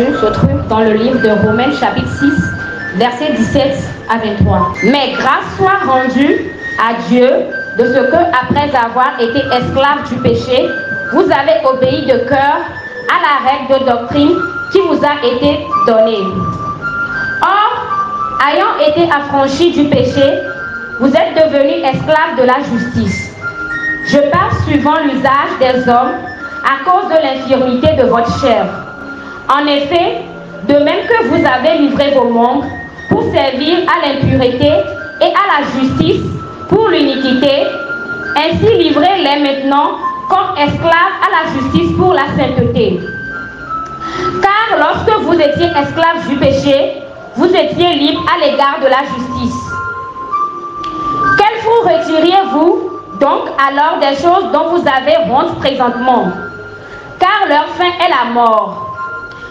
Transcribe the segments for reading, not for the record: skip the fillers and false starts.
entendu se trouve dans le livre de Romains chapitre 6, versets 17 à 23. Mais grâce soit rendue à Dieu de ce que, après avoir été esclaves du péché, vous avez obéi de cœur à la règle de doctrine qui vous a été donnée. Or, ayant été affranchis du péché, vous êtes devenus esclaves de la justice. Je parle suivant l'usage des hommes à cause de l'infirmité de votre chair. En effet, de même que vous avez livré vos membres pour servir à l'impureté et à la justice pour l'iniquité, ainsi livrez-les maintenant comme esclaves à la justice pour la sainteté. Car lorsque vous étiez esclaves du péché, vous étiez libres à l'égard de la justice. Quel fruit retiriez-vous donc alors des choses dont vous avez honte présentement? Car leur fin est la mort.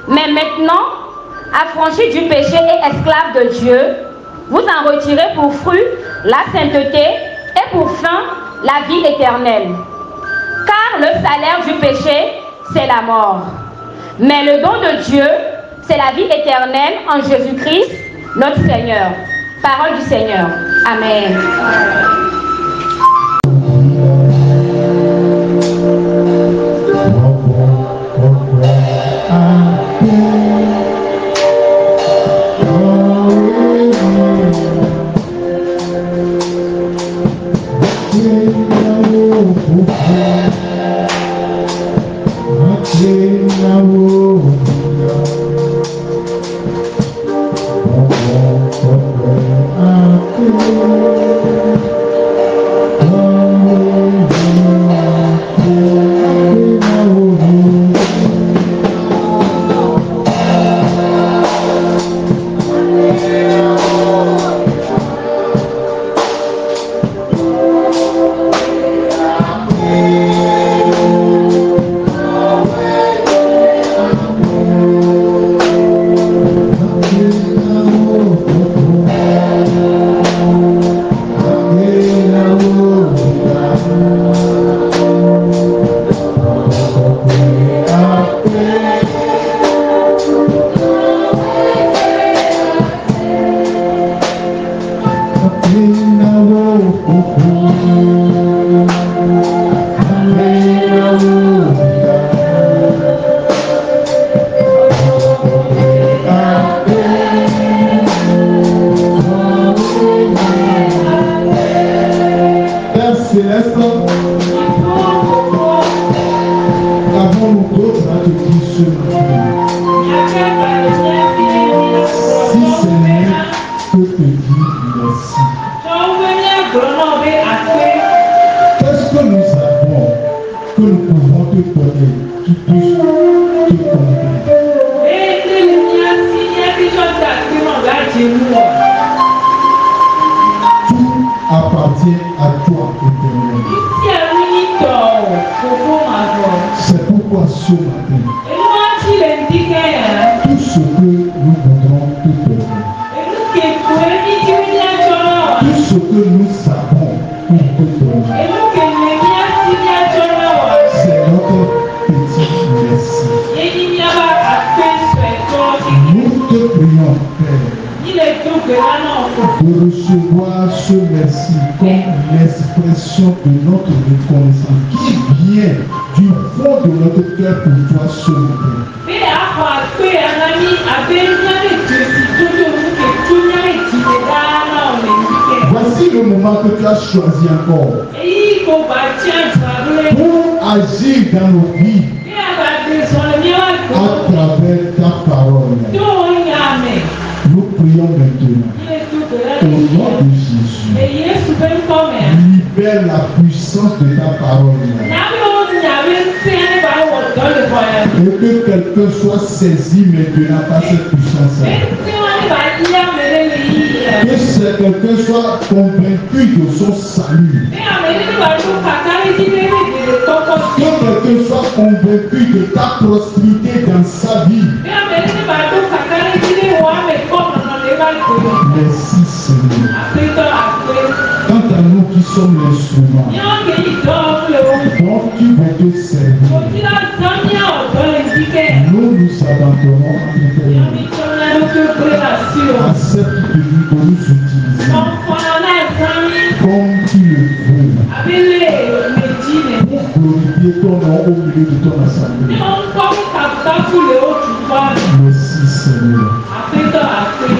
Mais maintenant, affranchis du péché et esclaves de Dieu, vous en retirez pour fruit la sainteté et pour fin la vie éternelle. Car le salaire du péché, c'est la mort. Mais le don de Dieu, c'est la vie éternelle en Jésus-Christ, notre Seigneur. Parole du Seigneur. Amen. De recevoir ce merci comme l'expression de notre reconnaissance qui vient du fond de notre cœur pour toi ce matin. Voici le moment que tu as choisi encore pour agir dans nos vies à travers ta parole. Nous prions maintenant au nom de Jésus. Libère la puissance de ta parole. Et que quelqu'un soit saisi maintenant par cette puissance. Que quelqu'un soit convaincu de son salut. Que quelqu'un soit convaincu de ta prospérité dans sa vie. Merci Seigneur. Quant à nous qui sommes l'instrument, donc qui veut te servir, nous nous abandonnons ton nom éternel. Accepte de nous utiliser comme tu le veux. Pour glorifier ton nom au milieu de ton assemblée. Merci Seigneur.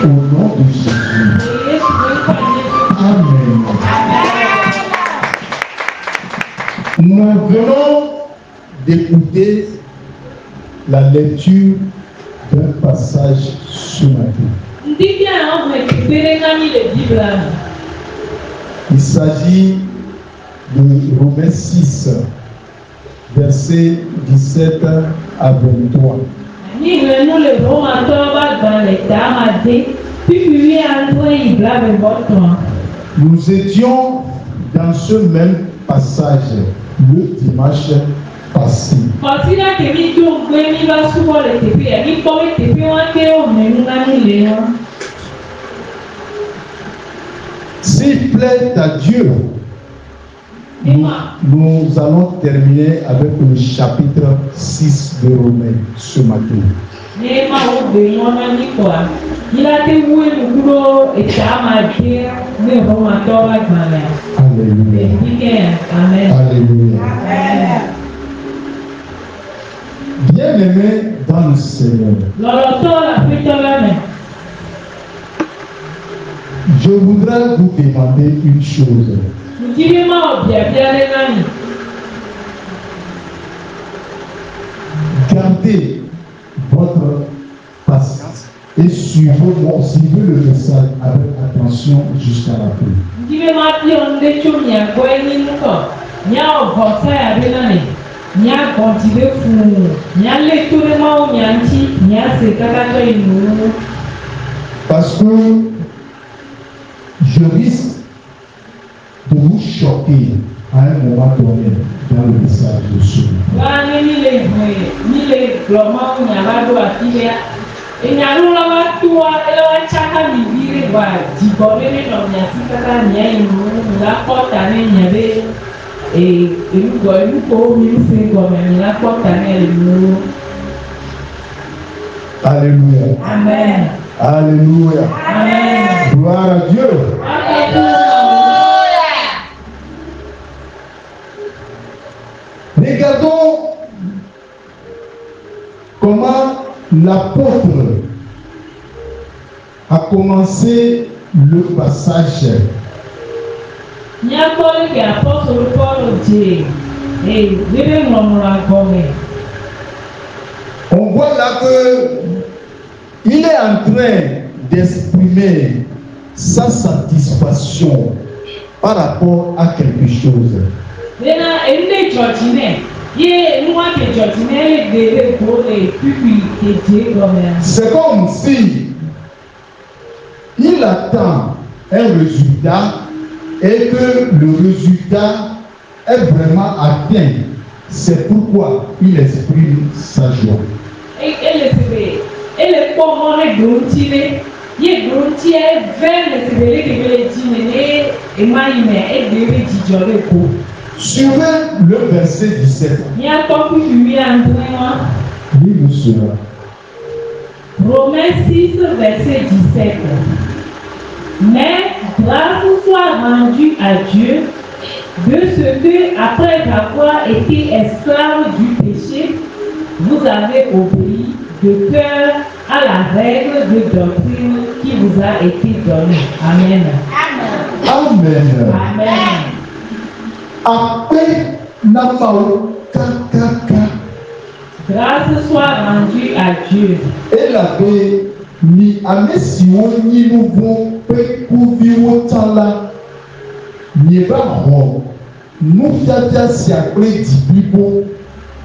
Au nom de Jésus. Amen. Nous venons d'écouter la lecture d'un passage ce matin. Il s'agit de Romains 6, versets 17 à 23. Nous étions dans ce même passage le dimanche passé. S'il plaît à Dieu, nous allons terminer avec le chapitre 6 de Romains ce matin. Alléluia. Alléluia. Bien-aimé dans le Seigneur, je voudrais vous demander une chose. Gardez votre patience et suivez le message avec attention jusqu'à la fin. Parce que je risque de vous choquer à un moment donné dans le message de ce Alléluia. Amen. Alléluia. Amen. Gloire à Dieu. Alléluia. Regardons comment l'apôtre a commencé le passage. On voit là que il est en train d'exprimer sa satisfaction par rapport à quelque chose. C'est comme si il attend un résultat et que le résultat est vraiment atteint. C'est pourquoi il exprime sa joie. Suivez le verset 17. Lis-nous cela. Romains 6, verset 17. Mais grâce soit rendue à Dieu de ce que, après avoir été esclave du péché, vous avez obéi de cœur à la règle de doctrine qui vous a été donnée. Amen. Amen. Amen. Après la parole, grâce soit rendue à Dieu. Et la paix, ni à Messiou, ni nouveau, paix pour vivre autant là, ni pas bon. Nous faisons si après du bibo,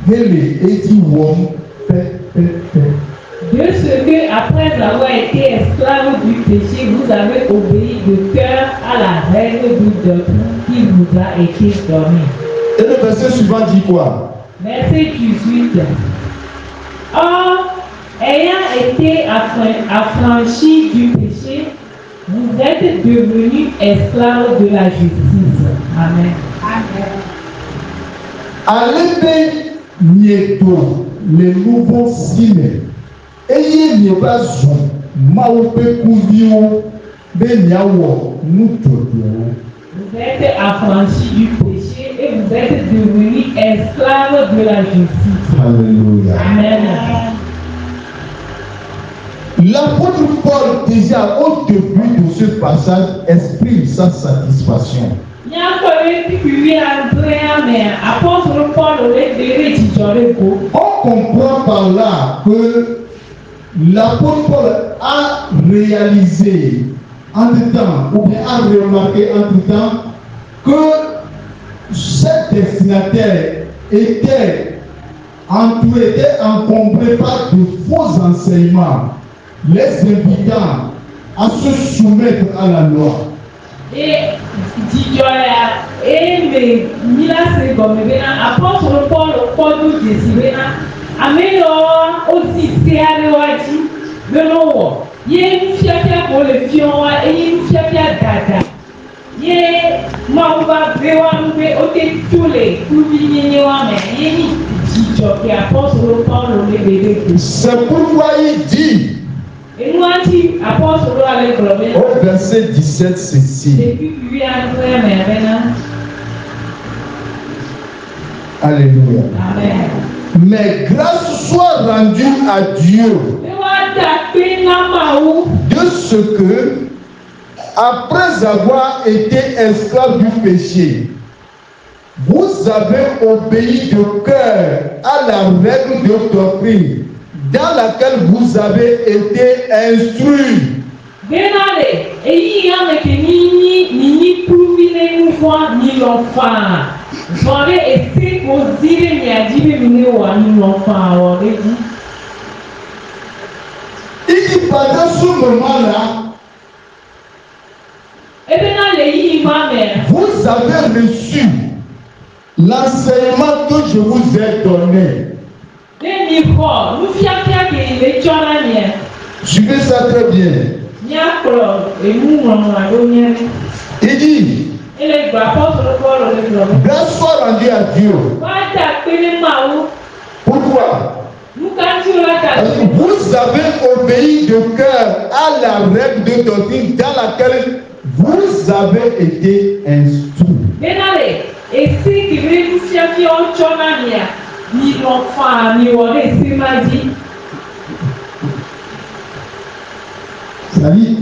et dit wom, paix. De ce que, après avoir été esclave du péché, vous avez obéi de cœur à la règle du doctrine qui vous a été donnée. Et le verset suivant dit quoi? Verset 18. Or, ayant été affranchis du péché, vous êtes devenus esclaves de la justice. Amen. Allez, nieto, les nouveaux signes. n'y pas zon, maoupe kouvio, benyawo, nous tournons. Vous êtes affranchis du péché et vous êtes devenus esclaves de la justice. Alléluia. Amen. L'apôtre Paul, déjà au début de ce passage, exprime sa satisfaction. On comprend par là que l'apôtre Paul a réalisé entre-temps, ou bien a remarqué entre-temps, que cet destinataire était encombré par de faux enseignements, les invitant à se soumettre à la loi. Et apôtre Paul aussi c'est pourquoi il dit au verset 17 ceci. Alléluia. Amen. Mais grâce soit rendue à Dieu de ce que, après avoir été esclave du péché, vous avez obéi de cœur à la règle de doctrine dans laquelle vous avez été instruits. Il dit pendant ce moment-là, vous avez reçu l'enseignement que je vous ai donné. Suivez ça très bien. Il dit, grâce soit rendue à Dieu. Pourquoi? Vous avez obéi de cœur à la règle de doctrine dans laquelle vous avez été instruits.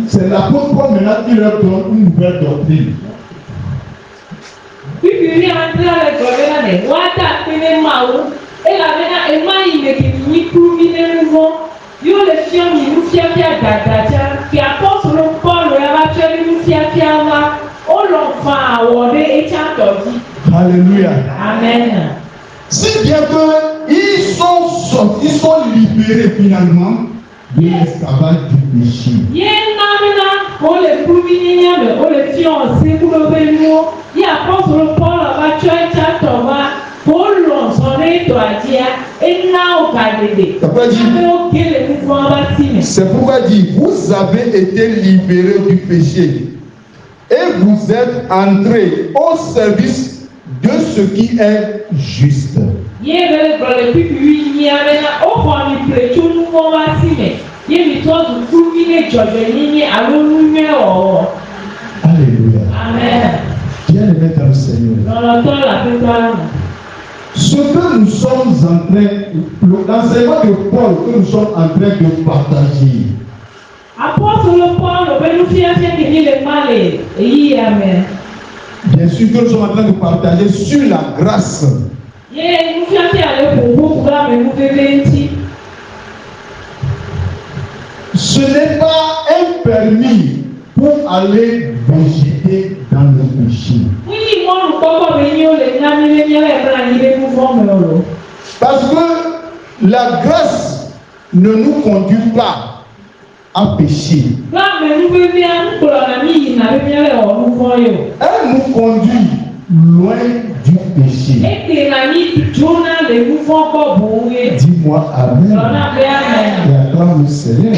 C'est l'apôtre Paul maintenant qui leur donne une nouvelle doctrine. Alléluia. Amen. Si bien que ils sont libérés finalement de l'esclavage du péché. C'est pourquoi il dit, vous avez été libérés du péché et vous êtes entrés au service de ce qui est juste. Alléluia. Amen. Bien-aimé dans le Seigneur. Ce que nous sommes en train, l'enseignement de Paul que nous sommes en train de partager. Bien sûr que nous sommes en train de partager sur la grâce. Ce n'est pas un permis pour aller végéter dans le péché. Parce que la grâce ne nous conduit pas à pécher. Elle nous conduit loin du péché. Dis-moi Amen. Et acclame le Seigneur.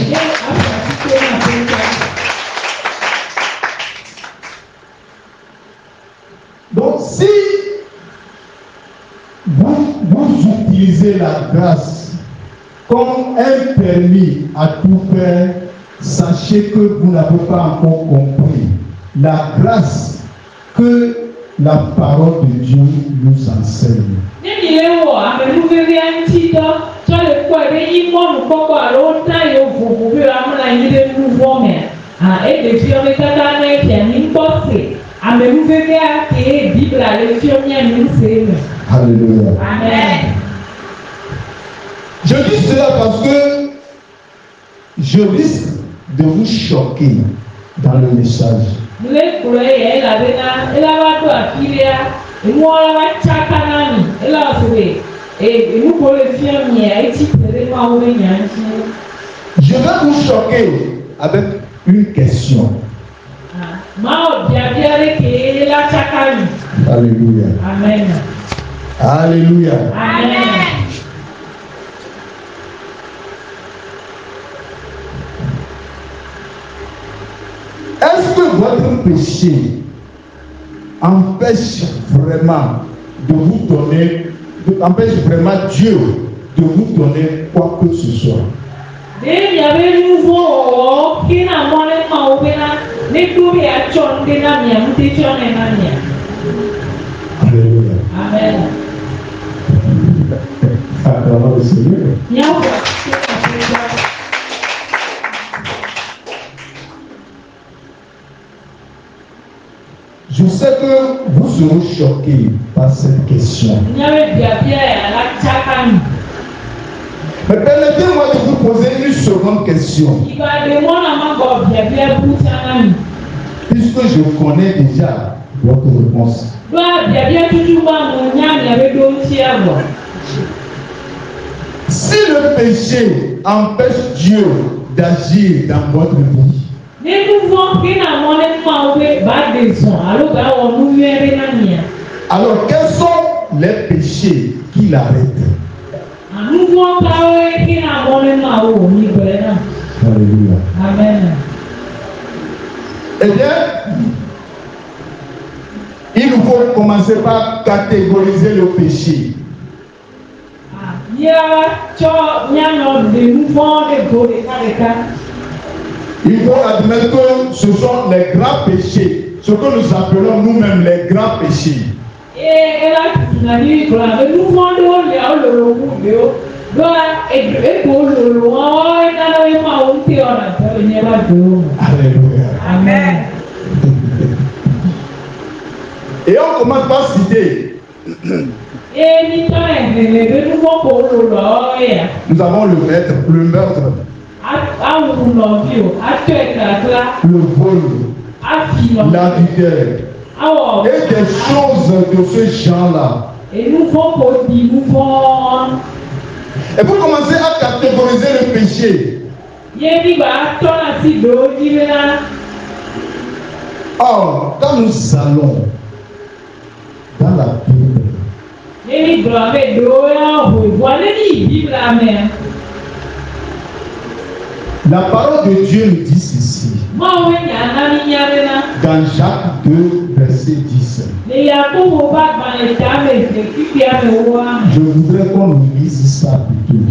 Donc si vous utilisez la grâce comme un permis à tout faire, sachez que vous n'avez pas encore compris la grâce que la parole de Dieu nous enseigne. Alléluia. Amen. Je dis cela parce que je risque de vous choquer dans le message. Je vais vous choquer avec une question. Alléluia. Amen. Alléluia. Amen. Est-ce que votre péché empêche vraiment de vous donner, empêche vraiment Dieu de vous donner quoi que ce soit? Alléluia. Amen. Acclamons le Seigneur. Je sais que vous serez choqués par cette question. Mais permettez-moi de vous poser une seconde question. Puisque je connais déjà votre réponse. Si le péché empêche Dieu d'agir dans votre vie, alors quels sont les péchés qui l'arrêtent? Alléluia. Amen. Eh bien, il nous faut commencer par catégoriser le péché. Il faut admettre que ce sont les grands péchés, ce que nous appelons nous-mêmes les grands péchés. Alléluia. Amen. Et on commence par citer. Nous avons le meurtre, le vol, l'adultère et des choses de ce genre-là. Et pour commencer à catégoriser le péché, or, quand nous allons dans la Bible, la parole de Dieu nous dit ceci. Dans Jacques 2, verset 10. Je voudrais qu'on nous lise ça plutôt.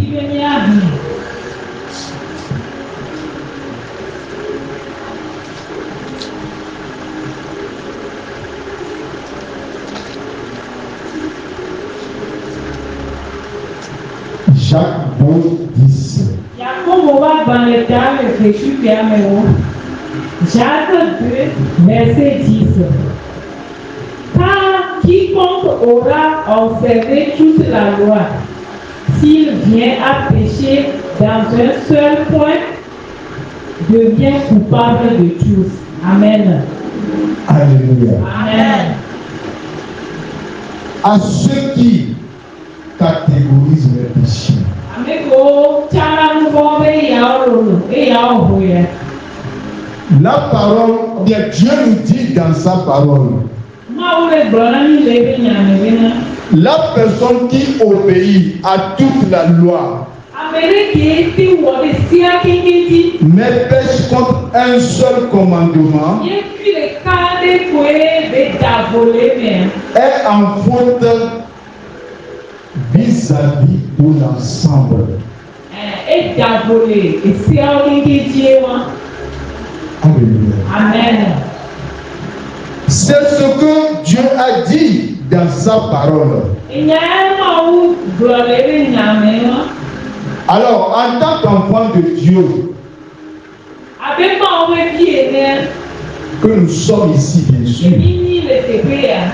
Jacques 2, 10. Jacques 2, verset 10. Car quiconque aura observé toute la loi, s'il vient à pécher dans un seul point, devient coupable de tous. Amen. Alléluia. Amen. À ceux qui catégorisent les péchés, la parole, bien Dieu nous dit dans sa parole, la personne qui obéit à toute la loi mais pêche contre un seul commandement est en faute vis-à-vis de l'ensemble. Alléluia. Amen. C'est ce que Dieu a dit dans sa parole. Alors, en tant qu'enfant de Dieu, que nous sommes ici, bien sûr,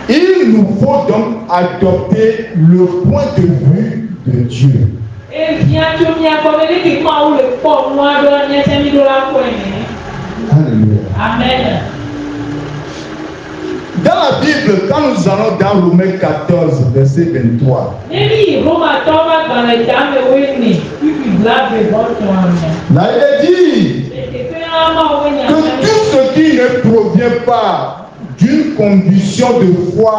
il nous faut donc adopter le point de vue de Dieu. Alléluia. Amen. Dans la Bible, quand nous allons dans Romains 14, verset 23, là il est dit que tout ce qui ne provient pas d'une condition de foi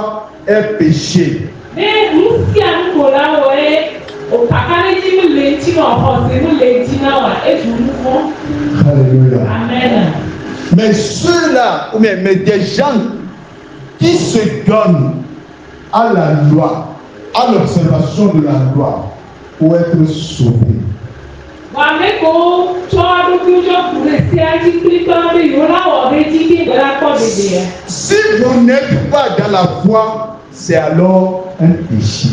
est péché. Alléluia. Amen. Mais ceux-là, mais des gens qui se donnent à la loi, à l'observation de la loi, pour être sauvés. Si vous n'êtes pas dans la foi, c'est alors un péché.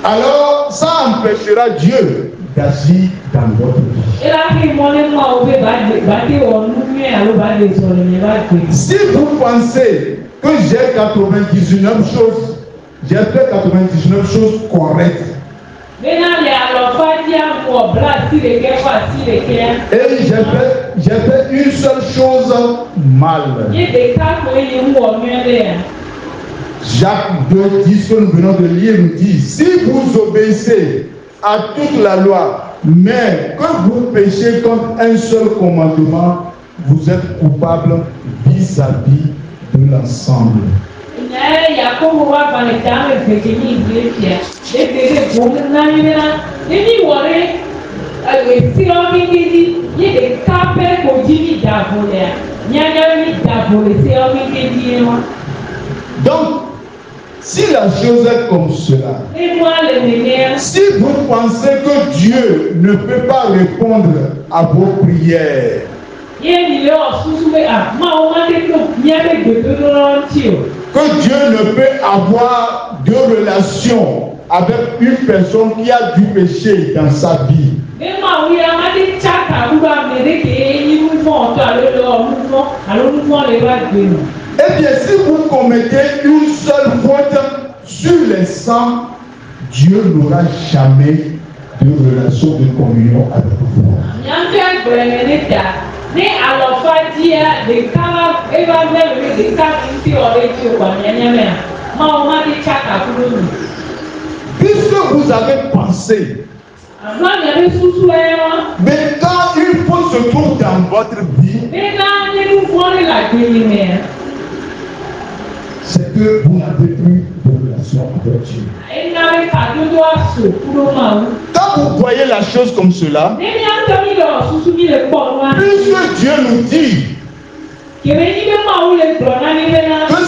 Alors, ça empêchera Dieu d'agir dans votre vie. Si vous pensez que j'ai 99 choses, j'ai fait 99 choses correctes, et j'ai fait une seule chose mal. Jacques 2:10 que nous venons de lire nous dit: si vous obéissez à toute la loi, mais que vous péchez contre un seul commandement, vous êtes coupable vis-à-vis de l'ensemble. Donc, si la chose est comme cela, si vous pensez que Dieu ne peut pas répondre à vos prières, que Dieu ne peut avoir de relation avec une personne qui a du péché dans sa vie, eh bien, si vous commettez une seule faute sur les 100, Dieu n'aura jamais de relation de communion avec vous. Puisque vous avez pensé, mais quand une faute se trouve dans votre vie, c'est que vous n'avez plus de relation avec Dieu. Quand vous voyez la chose comme cela, puisque Dieu nous dit que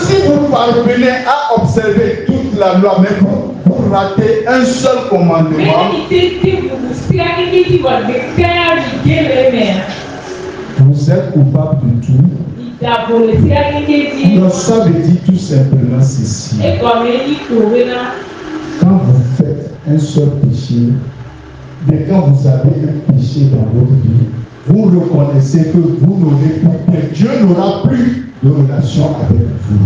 si vous parvenez à observer toute la loi, mais vous ratez un seul commandement, vous êtes coupable de tout. Donc ça veut dire tout simplement ceci: quand vous faites un seul péché, mais quand vous avez un péché dans votre vie, vous reconnaissez que vous n'aurez plus, que Dieu n'aura plus de relation avec vous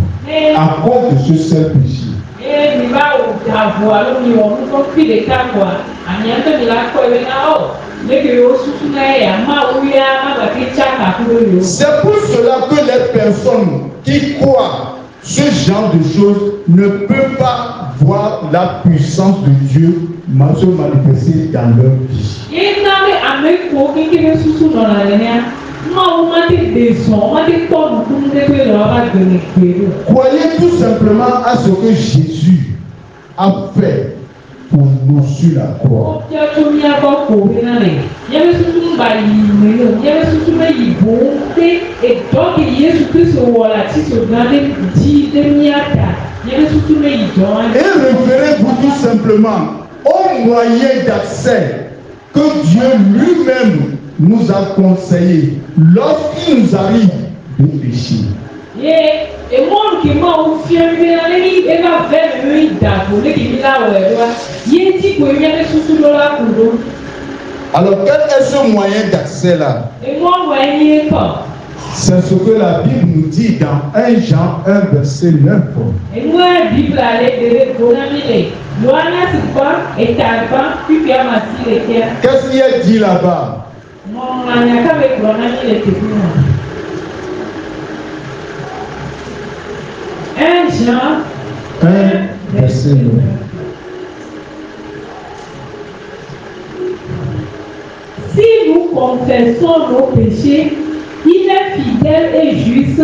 à cause de ce seul péché. C'est pour cela que les personnes qui croient ce genre de choses ne peuvent pas voir la puissance de Dieu se manifester dans leur vie. Croyez tout simplement à ce que Jésus a fait pour nous sur la croix. référez-vous tout simplement au moyen d'accès que Dieu lui-même nous a conseillé lorsqu'il nous arrive de pécher. Alors quel est ce moyen d'accès-là? C'est ce que la Bible nous dit dans 1 Jean 1 verset 9. Qu'est-ce qu'il est dit là-bas? 1 Jean 1 verset 9. Si nous confessons nos péchés, il est fidèle et juste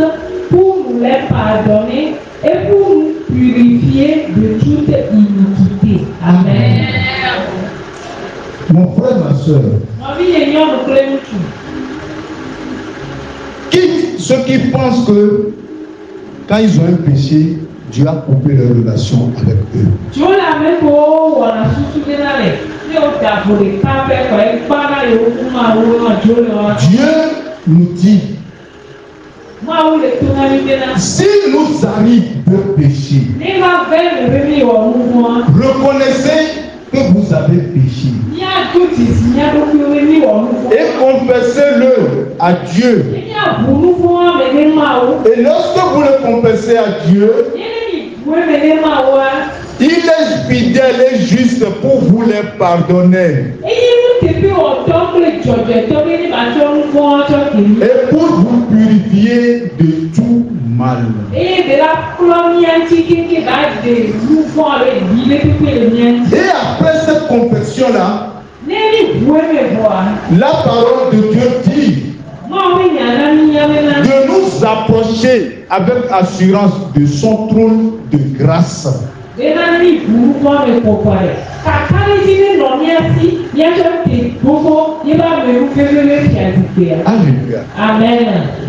pour nous les pardonner et pour nous purifier de toute iniquité. Amen. Mon frère, ma soeur, ceux qui pensent que quand ils ont un péché, Dieu a coupé leur relation avec eux. Dieu nous dit, si nous arrive de pécher, reconnaissez que vous avez péché et confessez-le à Dieu. Et lorsque vous le confessez à Dieu, il est fidèle et juste pour vous les pardonner et pour vous purifier de tout mal. Et après cette confession-là, la parole de Dieu dit de nous approcher avec assurance de son trône de grâce. Alléluia. Amen.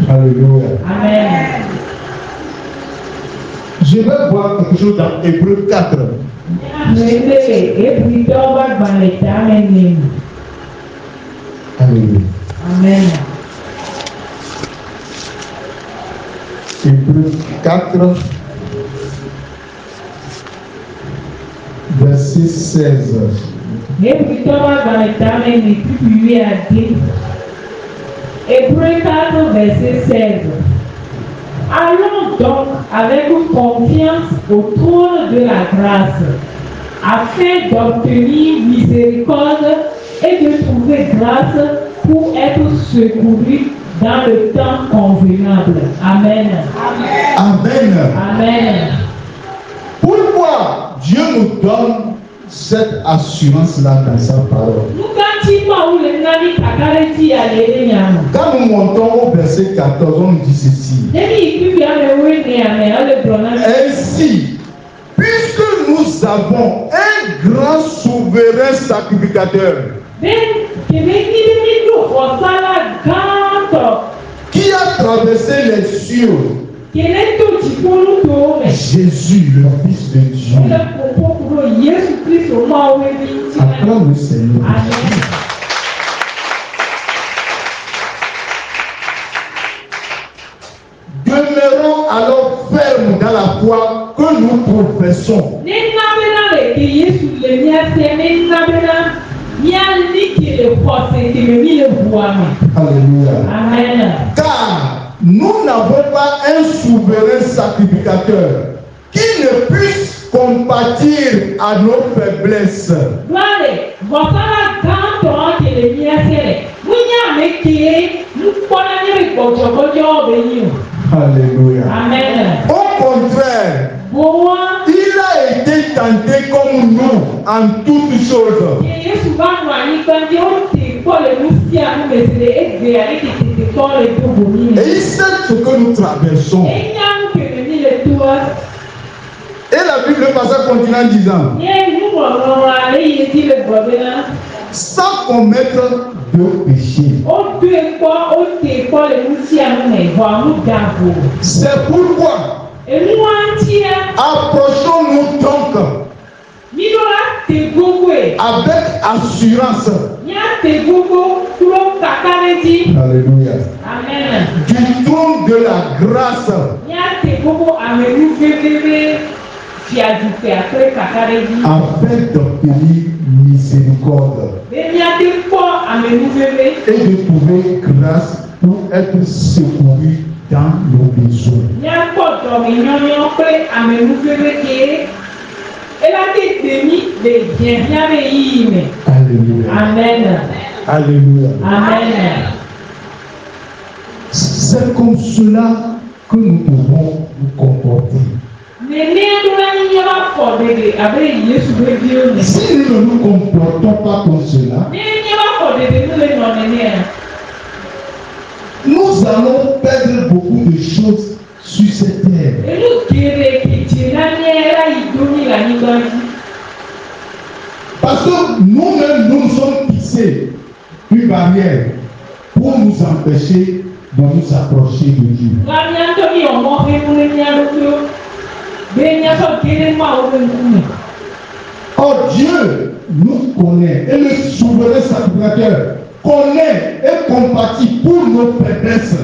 Alléluia. Amen. Je vais voir quelque chose dans Hébreux 4. Alléluia. Amen. Hébreux 4, verset 16. Hébreux 4, verset 16. Allons donc avec confiance au trône de la grâce, afin d'obtenir miséricorde et de trouver grâce pour être secouru dans le temps convenable. Amen. Amen. Amen. Pourquoi Dieu nous donne cette assurance-là dans sa parole? Quand nous montons au verset 14, on dit ceci. Ainsi, puisque nous avons un grand souverain sacrificateur qui a traversé les cieux, Jésus, le Fils de Dieu. Acclame le Seigneur. Demeurons alors fermes dans la foi que nous professons. Alléluia. Amen. Car nous n'avons pas un souverain sacrificateur qui ne puisse compatir à nos faiblesses. Alléluia. Amen. Au contraire, il a été tenté comme nous en toutes choses. Et il sait ce que nous traversons. Et la Bible, le passage continue en disant, sans commettre de péché. C'est pourquoi Approchons-nous donc avec assurance. Alléluia. Amen. Du trône de la grâce. Afin d'obtenir miséricorde. Et de trouver grâce pour être secouru dans nos besoins. Alléluia. Amen. Alléluia. Amen. C'est comme cela que nous devons nous comporter. Si nous ne nous comportons pas comme cela, nous allons perdre beaucoup de choses sur cette terre. Parce que nous-mêmes, nous sommes fixés une barrière pour nous empêcher de nous approcher de Dieu. Oh, Dieu nous connaît et le souverain sacrificateur connaît et compatit pour nos faiblesses.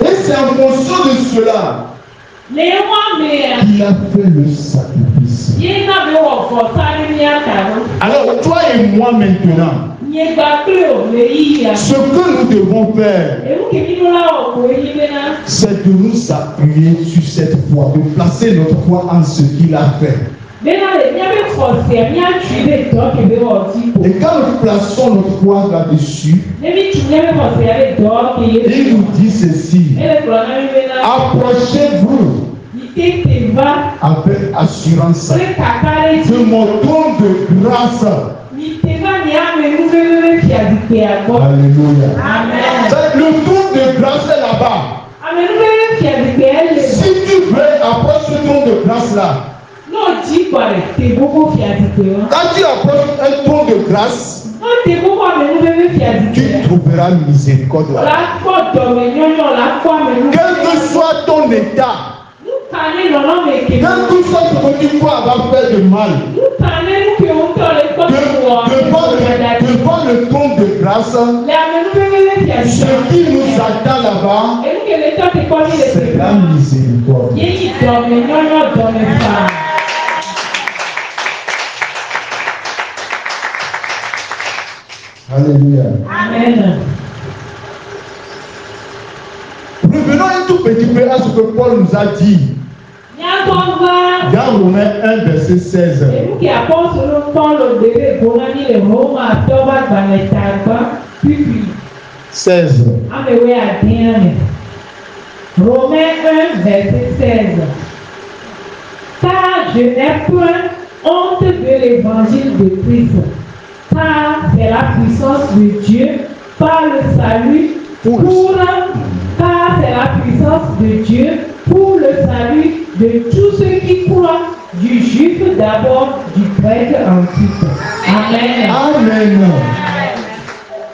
Et c'est en fonction de cela qu'il a fait le sacrifice. Alors toi et moi maintenant, ce que nous devons faire, c'est de nous appuyer sur cette foi, de placer notre foi en ce qu'il a fait. Et quand nous plaçons notre foi là-dessus, il nous dit ceci: approchez-vous avec assurance de mon trône de grâce. Alléluia. Le trône de grâce est là-bas. Si tu veux approcher ce trône de grâce là, quand tu approches un trône de grâce, tu trouveras miséricorde. Quel que soit ton état, quel que soit ce que tu crois avoir fait de mal, devant le trône de grâce, ce qui nous attend là-bas, c'est la miséricorde. Alléluia. Amen. Revenons un tout petit peu à ce que Paul nous a dit dans Romains 1, verset 16. 16. Romains 1, verset 16. Car je n'ai point honte de l'évangile de Christ, car c'est la puissance de Dieu par le salut car c'est la puissance de Dieu pour le salut de tous ceux qui croient, du juif d'abord, du grec ensuite. Amen. Amen.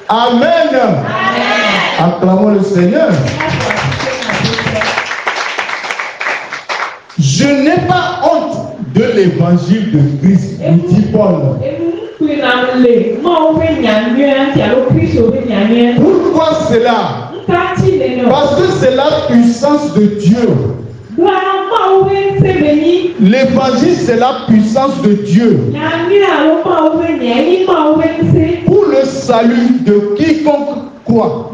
Amen. Acclamons le Seigneur. Je n'ai pas honte de l'évangile de Christ, dit Paul. Pourquoi cela? Parce que c'est la puissance de Dieu. L'évangile, c'est la puissance de Dieu pour le salut de quiconque croit.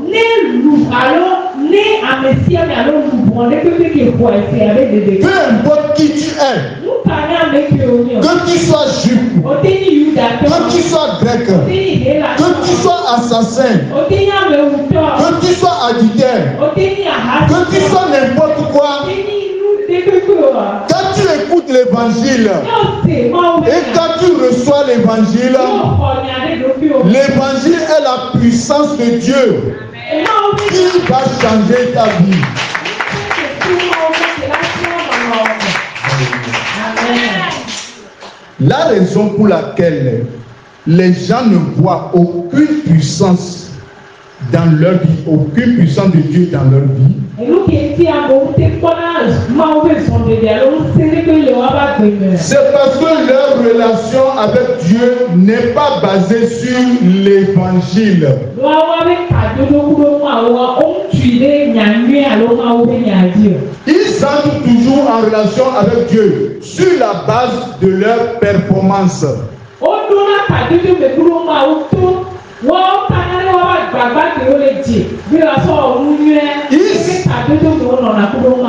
Peu importe qui tu es, que tu sois juif, que tu sois grec, que tu sois assassin, que tu sois adultère, que tu sois n'importe quoi, quand tu écoutes l'évangile et quand tu reçois l'évangile, l'évangile est la puissance de Dieu qui va changer ta vie. La raison pour laquelle les gens ne voient aucune puissance dans leur vie, aucune puissance de Dieu dans leur vie, c'est parce que leur relation avec Dieu n'est pas basée sur l'évangile. Ils entrent toujours en relation avec Dieu sur la base de leur performance.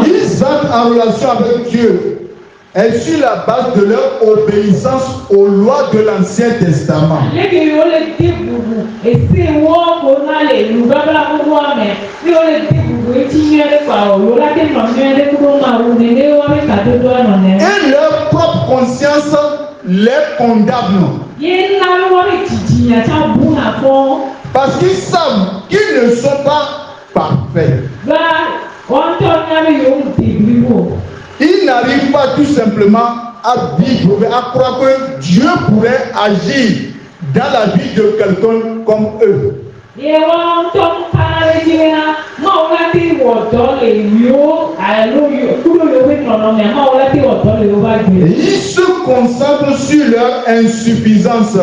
Ils entrent en relation avec Dieu et sur la base de leur obéissance aux lois de l'Ancien Testament. Et leur propre conscience les condamne. Parce qu'ils savent qu'ils ne sont pas parfaits. Ils n'arrivent pas tout simplement à vivre, à croire que Dieu pourrait agir dans la vie de quelqu'un comme eux. Ils se concentrent sur leur insuffisance.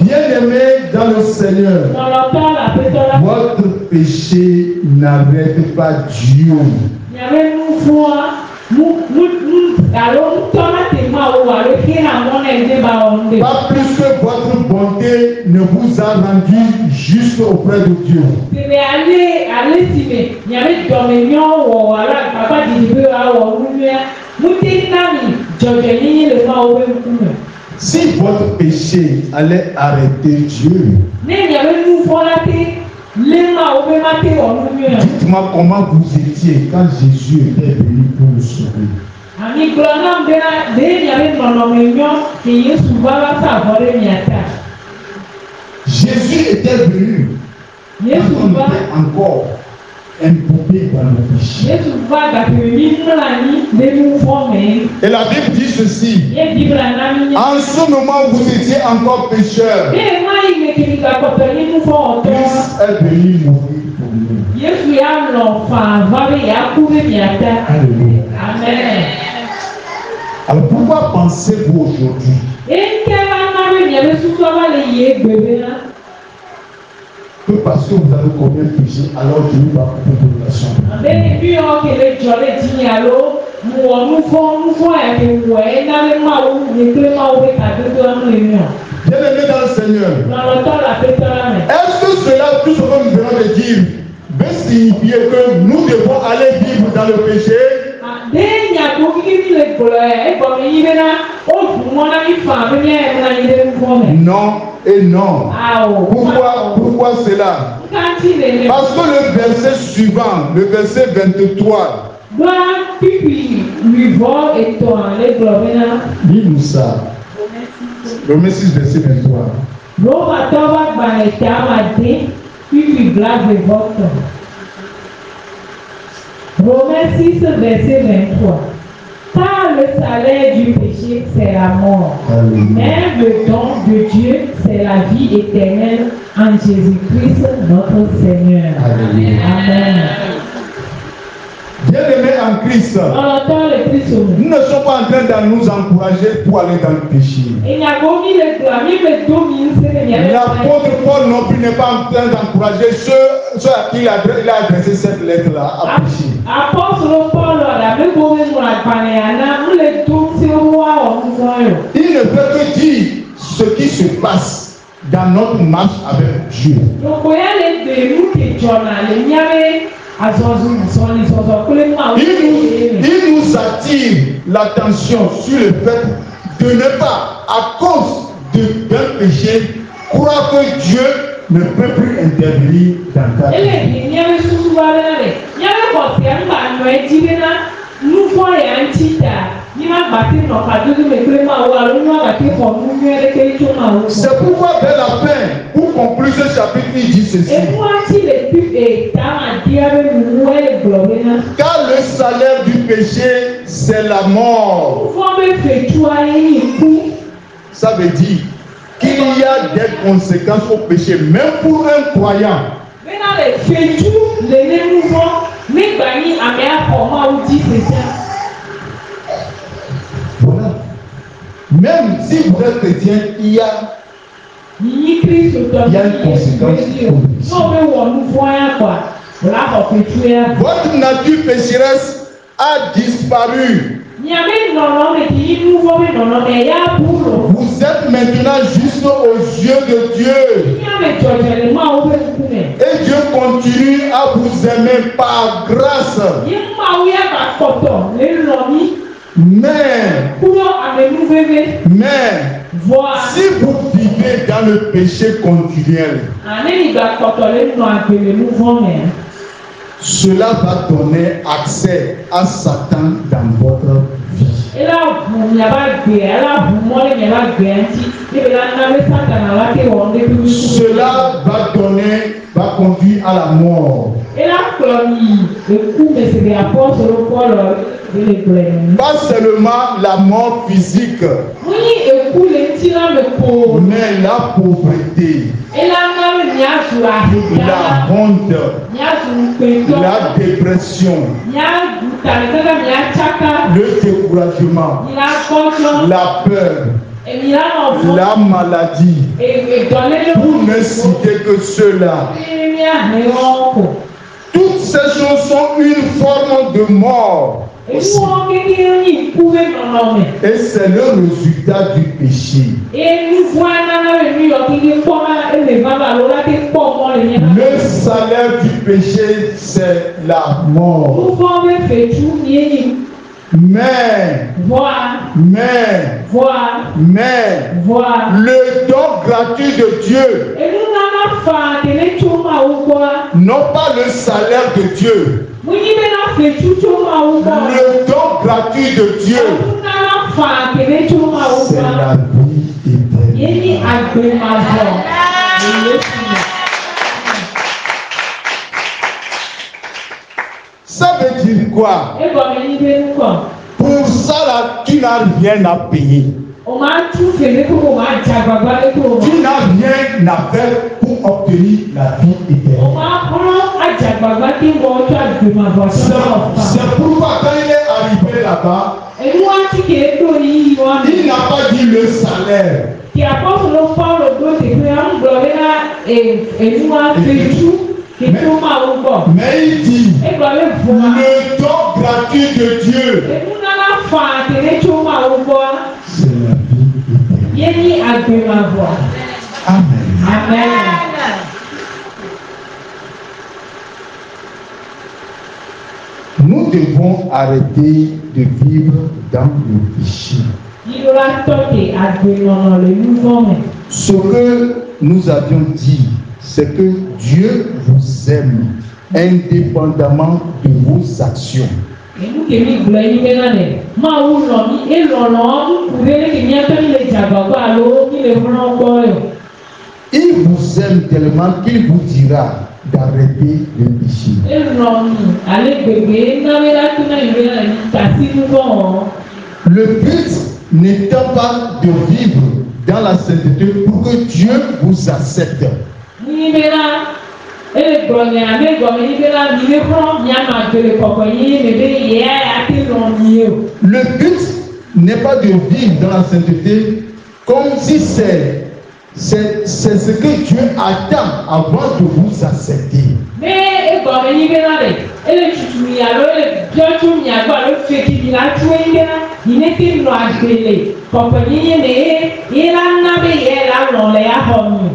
Bien-aimés dans le Seigneur, votre péché n'arrête pas Dieu. Pas plus que votre bonté ne vous a rendu juste auprès de Dieu. Si votre péché allait arrêter Dieu, dites-moi comment vous étiez quand Jésus était venu pour vous sauver. Jésus était venu quand on était encore imbibé dans le péché. Et la Bible dit ceci: en ce moment vous étiez encore pécheurs, Christ est venu mourir pour nous. Amen. Alors pourquoi pensez-vous aujourd'hui que parce que vous avez commis un péché, alors Dieu va couper vos relations? Bien-aimés dans le Seigneur, est-ce que cela, tout ce que nous venons de dire, veut signifier que nous devons aller vivre dans le péché? Non et non. Pourquoi cela? Parce que le verset suivant, le verset 23, dis-nous ça. Romains 6, verset 23. Romains 6, verset 23. Car le salaire du péché, c'est la mort. Mais le don de Dieu, c'est la vie éternelle en Jésus-Christ, notre Seigneur. Amen. Bien-aimés en Christ, nous ne sommes pas en train de nous encourager pour aller dans le péché. L'apôtre Paul non plus n'est pas en train d'encourager ceux à qui il a adressé cette lettre-là à pécher. Il ne peut que dire ce qui se passe dans notre marche avec Dieu. Il nous attire l'attention sur le fait de ne pas, à cause d'un péché, croire que Dieu ne peut plus intervenir dans ta vie. C'est pourquoi vers la fin, vous pour conclure ce chapitre, il dit ceci. Car le salaire du péché, c'est la mort. Ça veut dire qu'il y a des conséquences au péché, même pour un croyant. Voilà. Même si vous êtes chrétien, il y a une conséquence. Votre nature pécheresse a disparu. Vous êtes maintenant juste aux yeux de Dieu. Et Dieu continue à vous aimer par grâce. Mais si vous vivez dans le péché continuel, cela va donner accès à Satan dans votre vie. Cela va conduire à la mort. Pas seulement la mort physique, mais la pauvreté, la honte, la dépression, le découragement, la peur, la maladie, pour ne citer que cela. Toutes ces choses sont une forme de mort. Et c'est le résultat du péché. Le salaire du péché, c'est la mort. Mais le don gratuit de Dieu, non pas le salaire de Dieu, le don gratuit de Dieu, c'est la vie éternelle. Ça veut dire quoi? Pour ça, là, tu n'as rien à payer. Tu n'as rien à faire pour obtenir la vie éternelle. C'est pourquoi quand il est arrivé là-bas, il n'a pas dit le salaire. Mais il dit le don gratuit de Dieu, c'est la vie éternelle. Amen. Nous devons arrêter de vivre dans le péché. Ce que nous avions dit, c'est que Dieu vous aime indépendamment de vos actions. Il vous aime tellement qu'il vous dira d'arrêter le péché. Le but n'étant pas de vivre dans la sainteté pour que Dieu vous accepte. Le but n'est pas de vivre dans la sainteté comme si c'est ce que Dieu attend avant de vous accepter.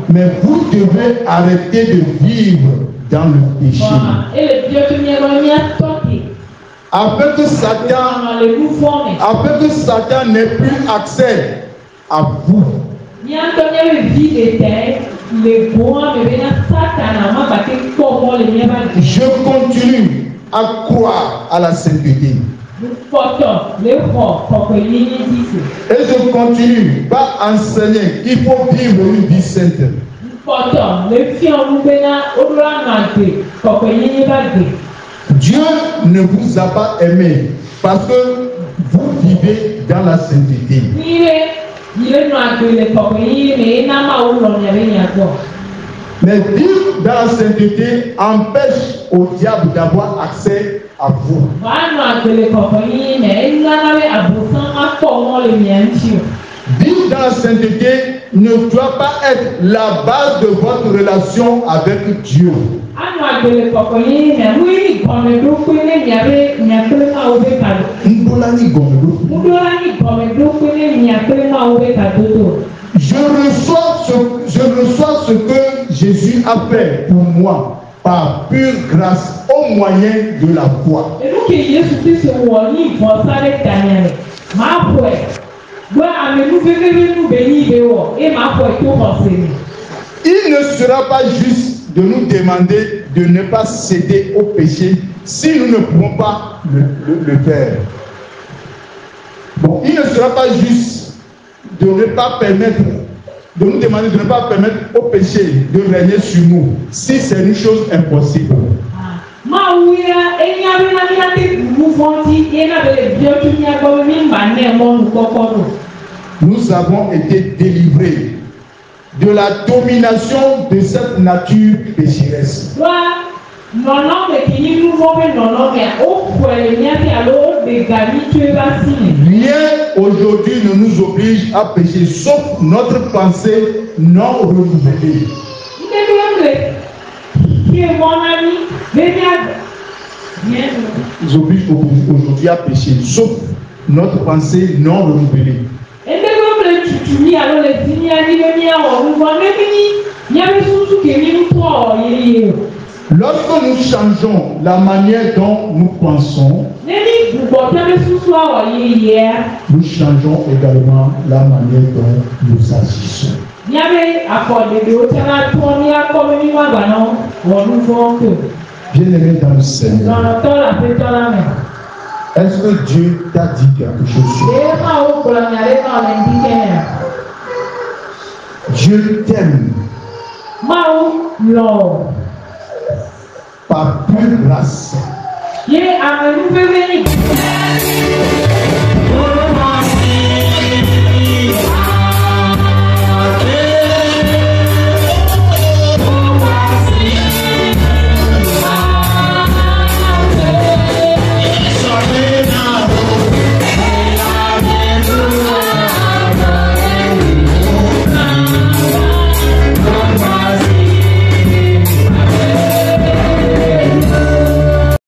Mais vous devez arrêter de vivre dans le péché. Afin que Satan n'ait plus accès à vous. Je continue à croire à la sainteté. Et je continue à enseigner qu'il faut vivre une vie sainte. Dieu ne vous a pas aimé parce que vous vivez dans la sainteté. Mais vivre dans la sainteté empêche au diable d'avoir accès à vous. Vivre dans la sainteté ne doit pas être la base de votre relation avec Dieu. Je reçois ce que Jésus a fait pour moi par pure grâce au moyen de la foi. Il ne sera pas juste de nous demander de ne pas céder au péché si nous ne pouvons pas le faire. Bon, il ne sera pas juste de ne pas permettre, de nous demander de ne pas permettre au péché de régner sur nous si c'est une chose impossible. Nous avons été délivrés de la domination de cette nature pécheresse. Rien aujourd'hui ne nous oblige à pécher, sauf notre pensée non renouvelée. Nous oblige aujourd'hui à pécher, sauf notre pensée non renouvelée. Lorsque nous changeons la manière dont nous pensons, nous changeons également la manière dont nous agissons. Bien-aimé dans le Seigneur, est-ce que Dieu t'a dit quelque chose? Dieu t'aime par pure grâce.